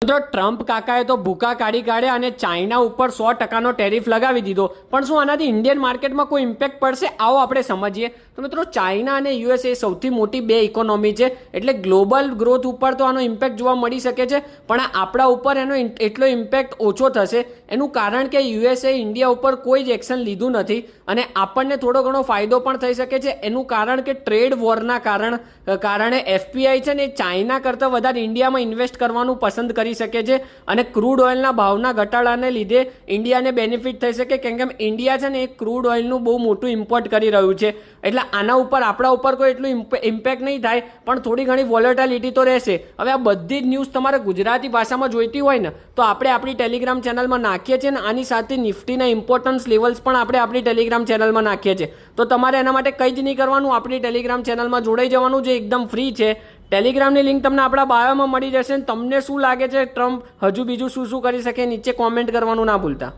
મિત્રો ટ્રમ્પ કાકાએ તો ભૂકા કાઢી કાઢ્યા અને ચાઇના ઉપર 100% ટેરિફ લગાવી દીધો, પણ શું આનાથી ઇન્ડિયન માર્કેટમાં કોઈ ઇમ્પેક્ટ પડશે? આવો આપણે સમજીએ. તો મિત્રો ચાઇના અને યુએસએ સૌથી મોટી બે ઇકોનોમી છે, એટલે ગ્લોબલ ગ્રોથ ઉપર તો આનો ઇમ્પેક્ટ જોવા મળી શકે છે, પણ આપણા ઉપર એનો એટલો ઇમ્પેક્ટ ઓછો થશે. એનું કારણ કે યુએસએ ઇન્ડિયા ઉપર કોઈ જ એક્શન લીધું નથી અને આપણને થોડો ઘણો ફાયદો પણ થઈ શકે છે. એનું કારણ કે ટ્રેડ વોરના કારણે એફપીઆઈ છે ને ચાઇના કરતાં વધારે ઇન્ડિયામાં ઇન્વેસ્ટ કરવાનું પસંદ કરી શકે છે અને ક્રૂડ ઓઇલના ભાવના ઘટાડાને લીધે ઇન્ડિયાને બેનિફિટ થઈ શકે, કેમ કે ઇન્ડિયા છે ને એ ક્રૂડ ઓઇલનું બહુ મોટું ઇમ્પોર્ટ કરી રહ્યું છે. એટલે આના ઉપર આપણા ઉપર કોઈ એટલું ઇમ્પેક્ટ નહીં થાય, પણ થોડી ઘણી વોલેટિલિટી તો રહેશે. હવે આ બધી જ ન્યૂઝ તમારે ગુજરાતી ભાષામાં જોઈતી હોય ને તો આપણે આપણી ટેલિગ્રામ ચેનલમાં નાખીએ છીએ ને આની સાથે નિફ્ટીના ઇમ્પોર્ટન્સ લેવલ્સ પણ આપણે આપણી ટેલિગ્રામ ચેનલમાં નાખીએ છીએ. તો તમારે એના માટે કંઈ જ નહીં કરવાનું, આપણી ટેલિગ્રામ ચેનલમાં જોડાઈ જવાનું, જે એકદમ ફ્રી છે. ટેલિગ્રામની લિંક તમને આપણા બાયોમાં મળી જશે. તમને શું લાગે છે ટ્રમ્પ હજુ બીજું શું કરી શકે નીચે કોમેન્ટ કરવાનું ના ભૂલતા.